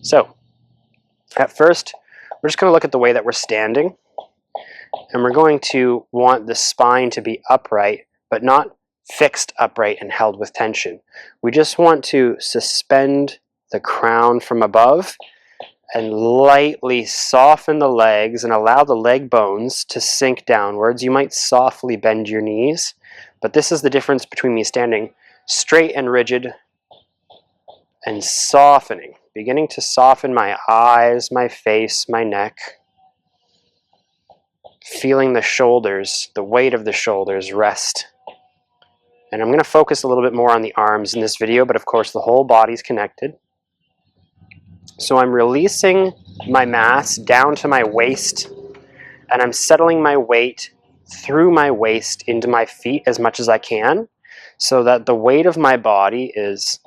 So at first, we're just going to look at the way that we're standing, and we're going to want the spine to be upright, but not fixed upright and held with tension. We just want to suspend the crown from above and lightly soften the legs and allow the leg bones to sink downwards. You might softly bend your knees, but this is the difference between me standing straight and rigid and softening, beginning to soften my eyes, my face, my neck, feeling the shoulders, the weight of the shoulders rest. And I'm going to focus a little bit more on the arms in this video, but of course the whole body's connected. So I'm releasing my mass down to my waist, and I'm settling my weight through my waist into my feet as much as I can, so that the weight of my body is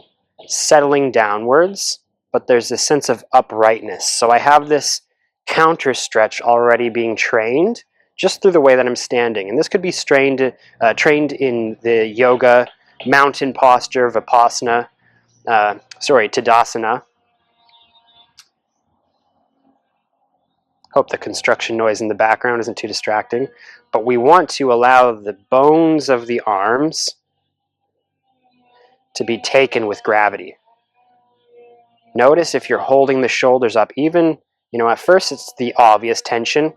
settling downwards, but there's this sense of uprightness. So I have this counter stretch already being trained just through the way that I'm standing. And this could be trained in the yoga mountain posture, Tadasana. Hope the construction noise in the background isn't too distracting. But we want to allow the bones of the arms to be taken with gravity. Notice if you're holding the shoulders up, even, at first it's the obvious tension.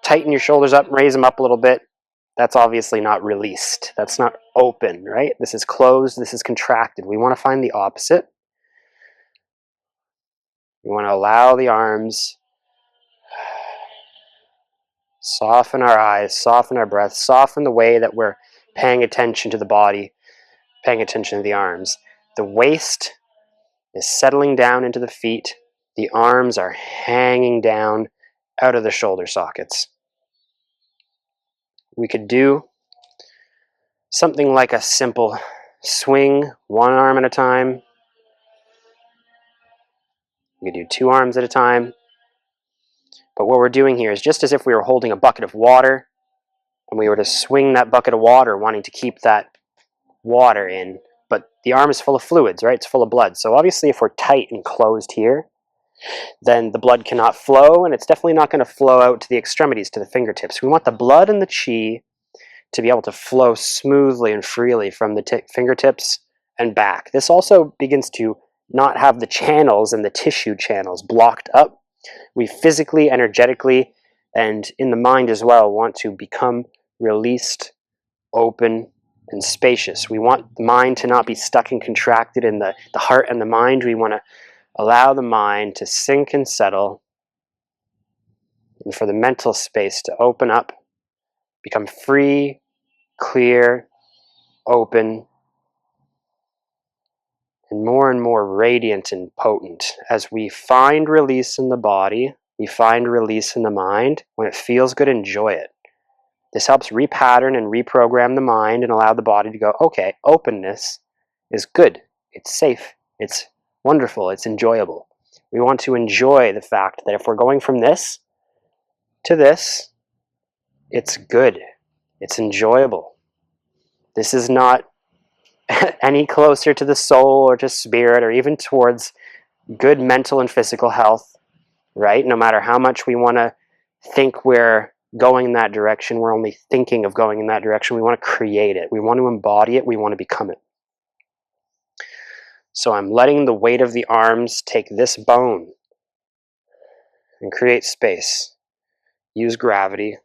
Tighten your shoulders up, raise them up a little bit. That's obviously not released. That's not open, right? This is closed, this is contracted. We want to find the opposite. We want to allow the arms, soften our eyes, soften our breath, soften the way that we're paying attention to the body, paying attention to the arms. The waist is settling down into the feet. The arms are hanging down out of the shoulder sockets. We could do something like a simple swing, one arm at a time. We could do two arms at a time. But what we're doing here is just as if we were holding a bucket of water and we were to swing that bucket of water, wanting to keep that water in, but the arm is full of fluids, right? It's full of blood. So obviously if we're tight and closed here, then the blood cannot flow, and it's definitely not going to flow out to the extremities, to the fingertips. We want the blood and the chi to be able to flow smoothly and freely from the fingertips and back. This also begins to not have the channels and the tissue channels blocked up. We physically, energetically, and in the mind as well want to become released, open, and spacious. We want the mind to not be stuck and contracted in the heart and the mind. We want to allow the mind to sink and settle, and for the mental space to open up, become free, clear, open, and more radiant and potent. As we find release in the body, we find release in the mind. When it feels good, enjoy it. This helps repattern and reprogram the mind and allow the body to go, okay, openness is good, it's safe, it's wonderful, it's enjoyable. We want to enjoy the fact that if we're going from this to this, it's good, it's enjoyable. This is not any closer to the soul or to spirit or even towards good mental and physical health, right? No matter how much we want to think we're going in that direction, we're only thinking of going in that direction. We want to create it. We want to embody it. We want to become it. So I'm letting the weight of the arms take this bone and create space. Use gravity.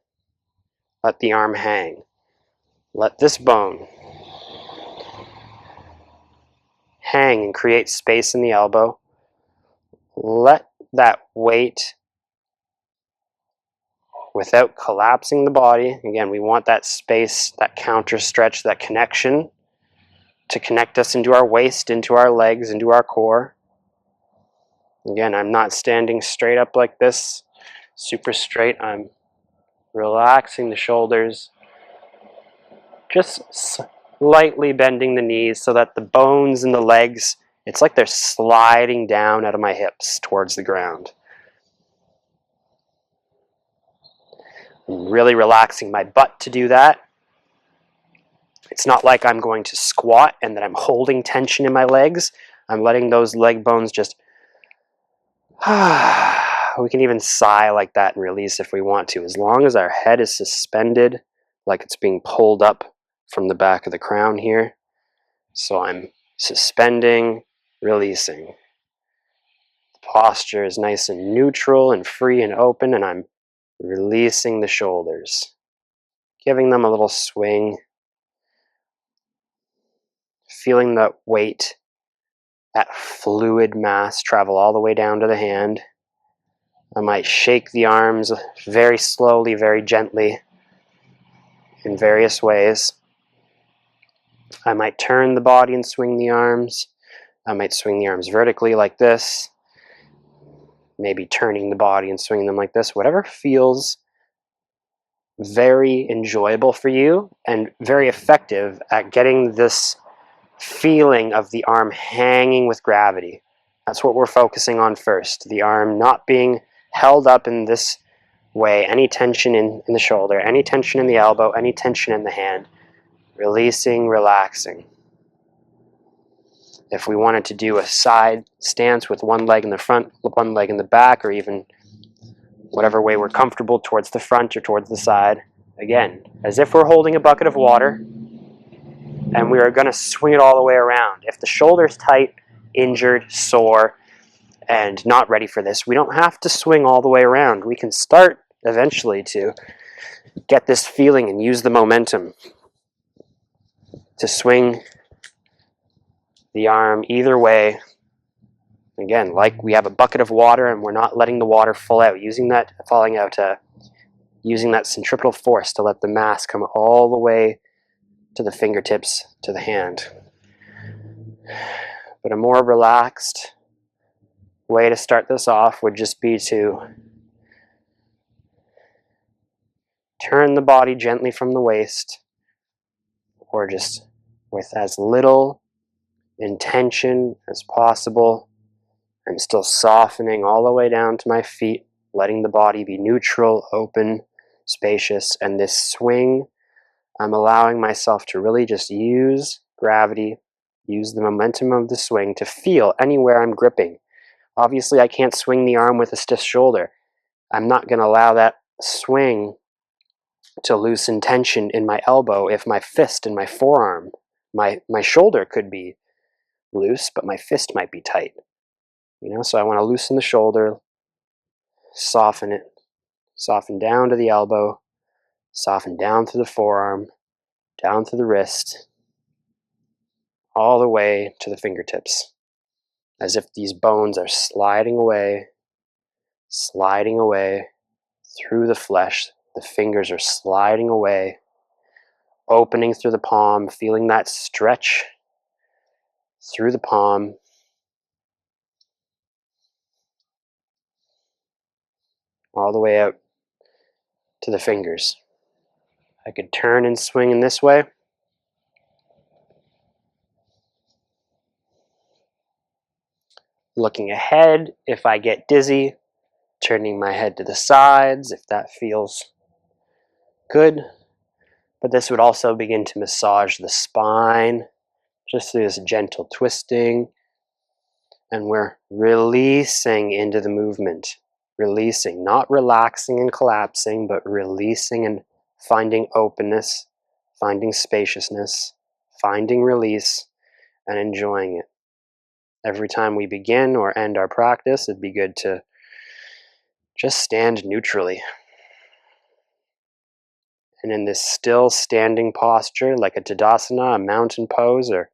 Let the arm hang. Let this bone hang and create space in the elbow. Let that weight, without collapsing the body, again, we want that space, that counter stretch, that connection to connect us into our waist, into our legs, into our core. Again, I'm not standing straight up like this, super straight. I'm relaxing the shoulders, just slightly bending the knees so that the bones in the legs, it's like they're sliding down out of my hips towards the ground. I'm really relaxing my butt to do that. It's not like I'm going to squat and that I'm holding tension in my legs. I'm letting those leg bones just We can even sigh like that and release if we want to, as long as our head is suspended, like it's being pulled up from the back of the crown here. So I'm suspending, releasing. The posture is nice and neutral and free and open, and I'm releasing the shoulders, giving them a little swing, feeling that weight, that fluid mass travel all the way down to the hand. I might shake the arms very slowly, very gently, in various ways. I might turn the body and swing the arms. I might swing the arms vertically like this, maybe turning the body and swinging them like this. Whatever feels very enjoyable for you and very effective at getting this feeling of the arm hanging with gravity. That's what we're focusing on first. The arm not being held up in this way, any tension in the shoulder, any tension in the elbow, any tension in the hand. Releasing, relaxing. If we wanted to do a side stance with one leg in the front, one leg in the back, or even whatever way we're comfortable, towards the front or towards the side, again, as if we're holding a bucket of water, and we are going to swing it all the way around. If the shoulder's tight, injured, sore, and not ready for this, we don't have to swing all the way around. We can start eventually to get this feeling and use the momentum to swing the arm either way. Again, like we have a bucket of water and we're not letting the water fall out, using that centripetal force to let the mass come all the way to the fingertips, to the hand. But a more relaxed way to start this off would just be to turn the body gently from the waist, or just with as little intention as possible. I'm still softening all the way down to my feet, letting the body be neutral, open, spacious, and this swing, I'm allowing myself to really just use gravity, use the momentum of the swing to feel anywhere I'm gripping. Obviously, I can't swing the arm with a stiff shoulder. I'm not going to allow that swing to loosen tension in my elbow if my fist and my forearm, my shoulder could be loose, but my fist might be tight. So I want to loosen the shoulder, soften it, soften down to the elbow, soften down through the forearm, down through the wrist, all the way to the fingertips, as if these bones are sliding away through the flesh. The fingers are sliding away, opening through the palm, feeling that stretch through the palm, all the way out to the fingers. I could turn and swing in this way. Looking ahead, if I get dizzy, turning my head to the sides, if that feels good. But this would also begin to massage the spine, just through this gentle twisting. And we're releasing into the movement. Releasing, not relaxing and collapsing, but releasing and finding openness, finding spaciousness, finding release, and enjoying it. Every time we begin or end our practice, it'd be good to just stand neutrally. And in this still standing posture, like a Tadasana, a mountain pose, or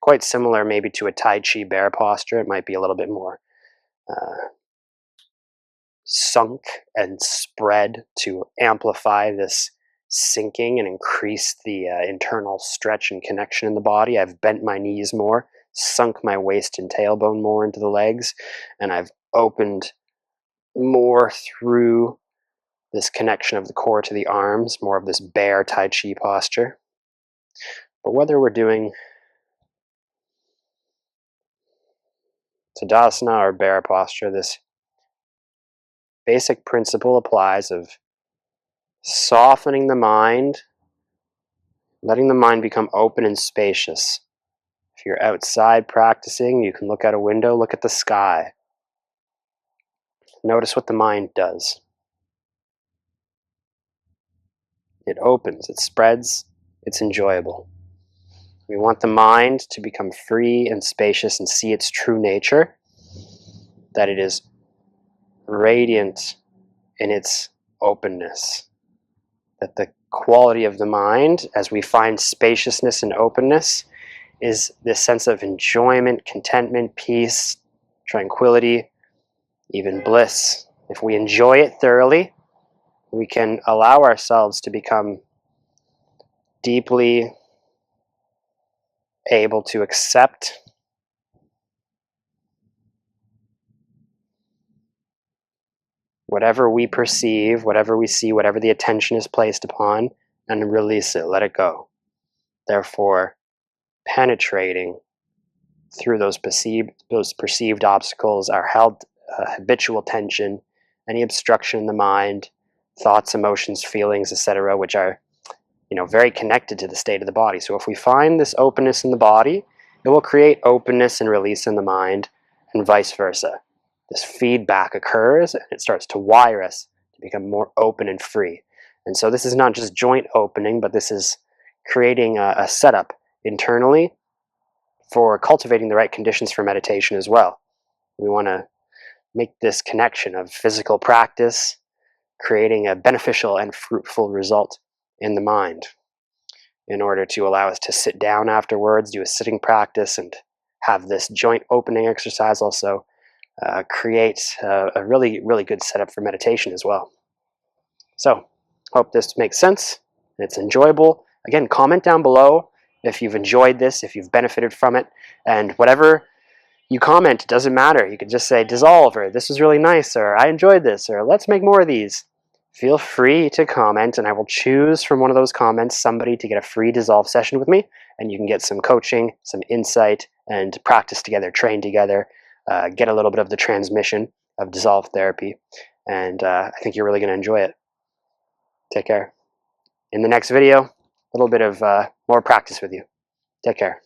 quite similar maybe to a Tai Chi bear posture, it might be a little bit more sunk and spread to amplify this sinking and increase the internal stretch and connection in the body. I've bent my knees more, sunk my waist and tailbone more into the legs, and I've opened more through this connection of the core to the arms, more of this bear Tai Chi posture. But whether we're doing Tadasana or bear posture, this basic principle applies of softening the mind, letting the mind become open and spacious. If you're outside practicing, you can look out a window, look at the sky. Notice what the mind does. It opens, it spreads, it's enjoyable. We want the mind to become free and spacious and see its true nature, that it is radiant in its openness. That the quality of the mind, as we find spaciousness and openness, is this sense of enjoyment, contentment, peace, tranquility, even bliss. If we enjoy it thoroughly, we can allow ourselves to become deeply able to accept whatever we perceive, whatever we see, whatever the attention is placed upon, and release it, let it go. Therefore, penetrating through those perceived obstacles, our held habitual tension, any obstruction in the mind, thoughts, emotions, feelings, etc., which are very connected to the state of the body. So if we find this openness in the body, it will create openness and release in the mind, and vice versa. This feedback occurs, and it starts to wire us to become more open and free. And so this is not just joint opening, but this is creating a setup internally for cultivating the right conditions for meditation as well. We want to make this connection of physical practice, creating a beneficial and fruitful result in the mind, in order to allow us to sit down afterwards, do a sitting practice, and have this joint opening exercise also create a really, really good setup for meditation as well. So, hope this makes sense. It's enjoyable. Again, comment down below if you've enjoyed this, if you've benefited from it, and whatever you comment, it doesn't matter. You could just say dissolve, or this was really nice, or I enjoyed this, or let's make more of these. Feel free to comment, and I will choose from one of those comments somebody to get a free dissolve session with me, and you can get some coaching, some insight, and practice together, train together, get a little bit of the transmission of dissolve therapy, and I think you're really going to enjoy it. Take care. In the next video, a little bit of more practice with you. Take care.